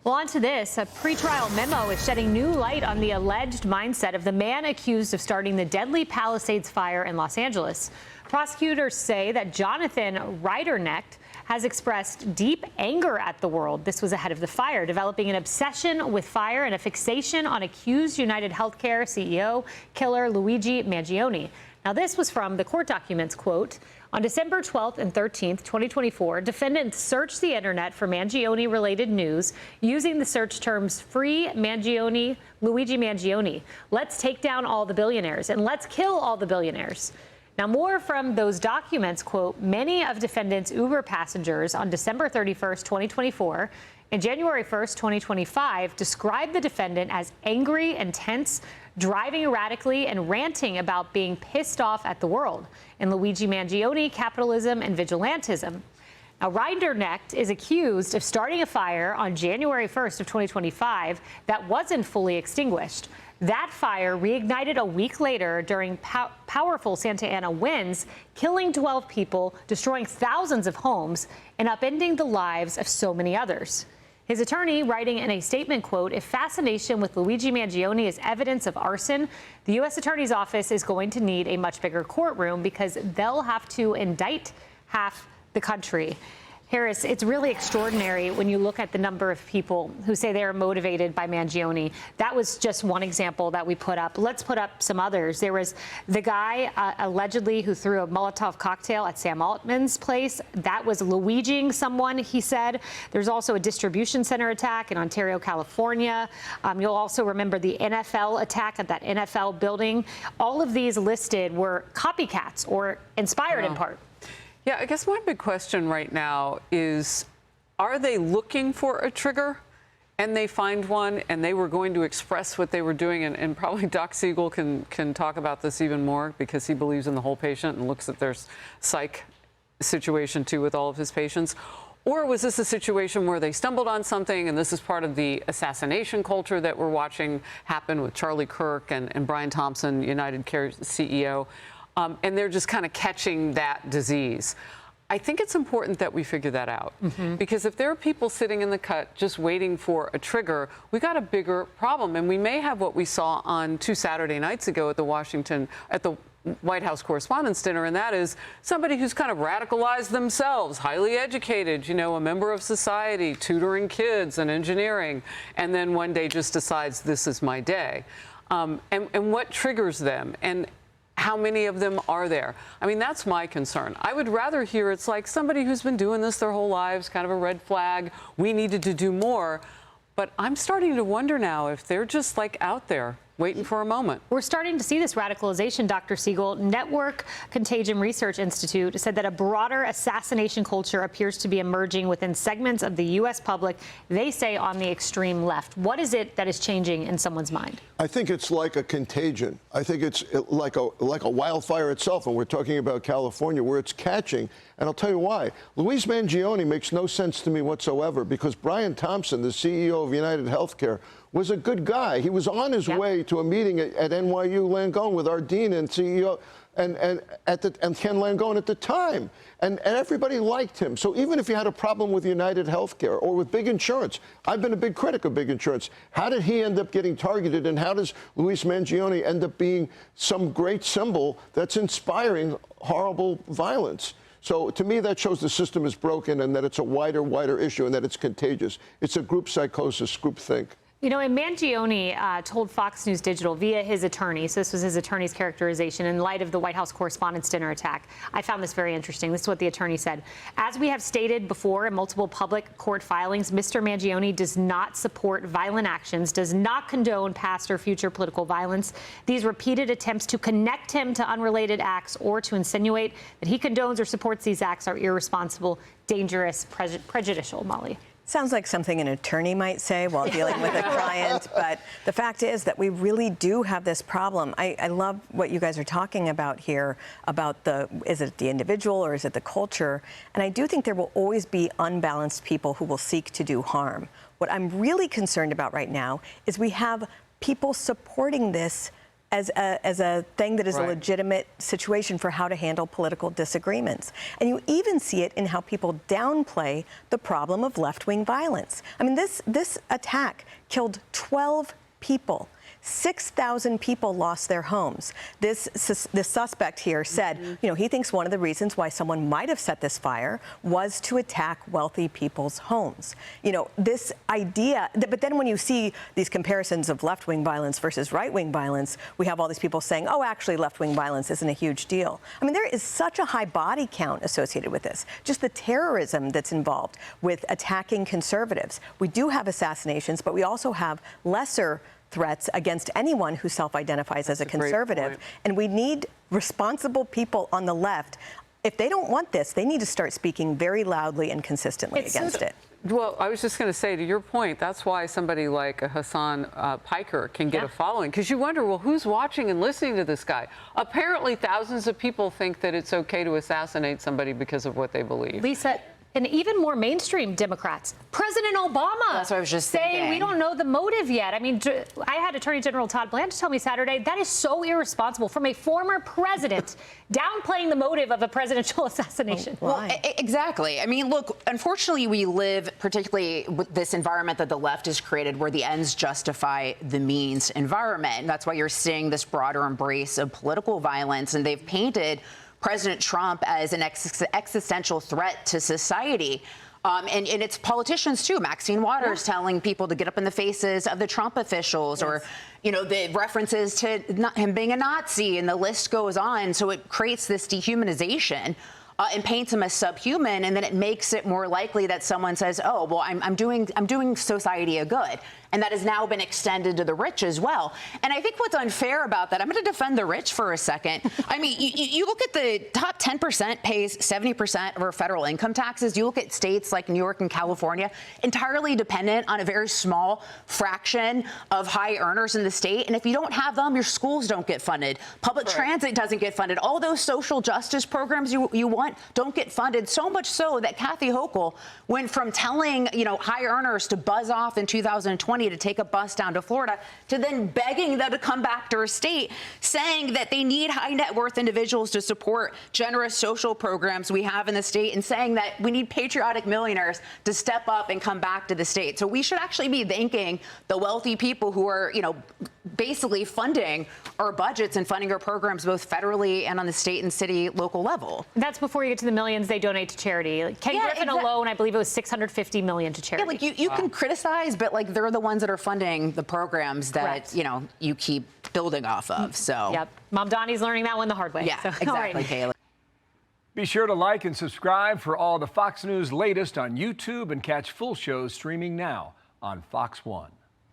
Well, on to this. A pretrial memo is shedding new light on the alleged mindset of the man accused of starting the deadly Palisades fire in Los Angeles. Prosecutors say that Jonathan Rydernecht has expressed deep anger at the world. This was ahead of the fire, developing an obsession with fire and a fixation on accused UnitedHealthcare CEO killer Luigi Mangione. Now, this was from the court documents, quote, on December 12th and 13th, 2024, defendants searched the internet for Mangione-related news using the search terms free Mangione, Luigi Mangione. Let's take down all the billionaires and let's kill all the billionaires. Now, more from those documents, quote, many of defendants' Uber passengers on December 31st, 2024 and January 1st, 2025 described the defendant as angry and tense, driving erratically and ranting about being pissed off at the world, and Luigi Mangione, capitalism, and vigilantism. Now, Rydernecht is accused of starting a fire on January 1st of 2025 that wasn't fully extinguished. That fire reignited a week later during powerful Santa Ana winds, killing 12 people, destroying thousands of homes, and upending the lives of so many others. His attorney writing in a statement, quote, if fascination with Luigi Mangione is evidence of arson, the U.S. Attorney's Office is going to need a much bigger courtroom because they'll have to indict half the country. Harris, it's really extraordinary when you look at the number of people who say they are motivated by Mangione. That was just one example that we put up. Let's put up some others. There was the guy allegedly who threw a Molotov cocktail at Sam Altman's place. That was Luigiing someone, he said. There's also a distribution center attack in Ontario, California. You'll also remember the NFL attack at that NFL building. All of these listed were copycats or inspired in part. Yeah, I guess my big question right now is, are they looking for a trigger and they find one and they were going to express what they were doing? And probably Doc Siegel can talk about this even more because he believes in the whole patient and looks at their psych situation too with all of his patients. Or was this a situation where they stumbled on something and this is part of the assassination culture that we're watching happen with Charlie Kirk and Brian Thompson, UnitedHealthcare CEO? And they're just kind of catching that disease. I think it's important that we figure that out. Because if there are people sitting in the cut just waiting for a trigger, we got a bigger problem. And we may have what we saw on 2 Saturday nights ago at the White House Correspondents' Dinner, and that is somebody who's kind of radicalized themselves, highly educated, you know, a member of society, tutoring kids and engineering, and then one day just decides this is my day. And what triggers them? And how many of them are there? I mean, that's my concern. I would rather hear it's like somebody who's been doing this their whole lives, kind of a red flag. We needed to do more. But I'm starting to wonder now if they're just like out there waiting for a moment. We're starting to see this radicalization, Dr. Siegel. Network Contagion Research Institute said that a broader assassination culture appears to be emerging within segments of the U.S. public, they say on the extreme left. What is it that is changing in someone's mind? I think it's like a contagion. I think it's like a wildfire itself, and we're talking about California, where it's catching. And I'll tell you why. Luigi Mangione makes no sense to me whatsoever, because Brian Thompson, the CEO of UnitedHealthcare, was a good guy. He was on his way to a meeting at NYU Langone with our dean and CEO and Ken Langone at the time. And everybody liked him. So even if you had a problem with UnitedHealthcare or with big insurance, I've been a big critic of big insurance. How did he end up getting targeted, and how does Luigi Mangione end up being some great symbol that's inspiring horrible violence? So to me, that shows the system is broken and that it's a wider issue and that it's contagious. It's a group psychosis, groupthink. You know, and Mangione told Fox News Digital via his attorney, so this was his attorney's characterization in light of the White House Correspondents' Dinner attack. I found this very interesting. This is what the attorney said. As we have stated before in multiple public court filings, Mr. Mangione does not support violent actions, does not condone past or future political violence. These repeated attempts to connect him to unrelated acts or to insinuate that he condones or supports these acts are irresponsible, dangerous, prejudicial. Molly. Sounds like something an attorney might say while dealing with a client, but the fact is that we really do have this problem. I love what you guys are talking about here, about is it the individual or is it the culture? And I do think there will always be unbalanced people who will seek to do harm. What I'm really concerned about right now is we have people supporting this as a thing that is a Right. legitimate situation for how to handle political disagreements. And you even see it in how people downplay the problem of left-wing violence. I mean, this attack killed 12 people. 6,000 people lost their homes. This suspect here said, he thinks one of the reasons why someone might have set this fire was to attack wealthy people's homes. This idea, but then when you see these comparisons of left-wing violence versus right-wing violence, we have all these people saying, oh, actually, left-wing violence isn't a huge deal. I mean, there is such a high body count associated with this, just the terrorism that's involved with attacking conservatives. We do have assassinations, but we also have lesser threats against anyone who self-identifies as a conservative. And we need responsible people on the left. If they don't want this, they need to start speaking very loudly and consistently against it. Well, I was just going to say, to your point, that's why somebody like Hassan Piker can get a following. Because you wonder, well, who's watching and listening to this guy? Apparently, thousands of people think that it's okay to assassinate somebody because of what they believe. Lisa, and even more mainstream Democrats, President Obama, that's what I was just saying thinking. We don't know the motive yet. I mean, I had Attorney General Todd Blanche tell me Saturday that is so irresponsible from a former president downplaying the motive of a presidential assassination. Well, exactly. I mean, look, unfortunately, we live particularly with this environment that the left has created where the ends justify the means environment. That's why you're seeing this broader embrace of political violence, and they've painted President Trump as an existential threat to society. And it's politicians, too. Maxine Waters telling people to get up in the faces of the Trump officials, or, the references to him being a Nazi, and the list goes on. So it creates this dehumanization and paints him as subhuman, and then it makes it more likely that someone says, oh, well, I'm doing society a good. And that has now been extended to the rich as well. And I think what's unfair about that, I'm going to defend the rich for a second. I mean, you look at the top 10% pays 70% of our federal income taxes. You look at states like New York and California, entirely dependent on a very small fraction of high earners in the state. And if you don't have them, your schools don't get funded. Public transit doesn't get funded. All those social justice programs you want don't get funded. So much so that Kathy Hochul went from telling, high earners to buzz off in 2020 to take a bus down to Florida, to then begging them to come back to her state, saying that they need high net worth individuals to support generous social programs we have in the state, and saying that we need patriotic millionaires to step up and come back to the state. So we should actually be thanking the wealthy people who are, basically funding our budgets and funding our programs both federally and on the state and city local level. That's before you get to the millions they donate to charity. Like Ken Griffin alone, I believe it was $650 million to charity. Yeah, like you can criticize, but like they're the ones that are funding the programs that you keep building off of. So yep, Mom Donnie's learning that one the hard way. Yeah, so, exactly, Kayla. Be sure to like and subscribe for all the Fox News latest on YouTube, and catch full shows streaming now on Fox One.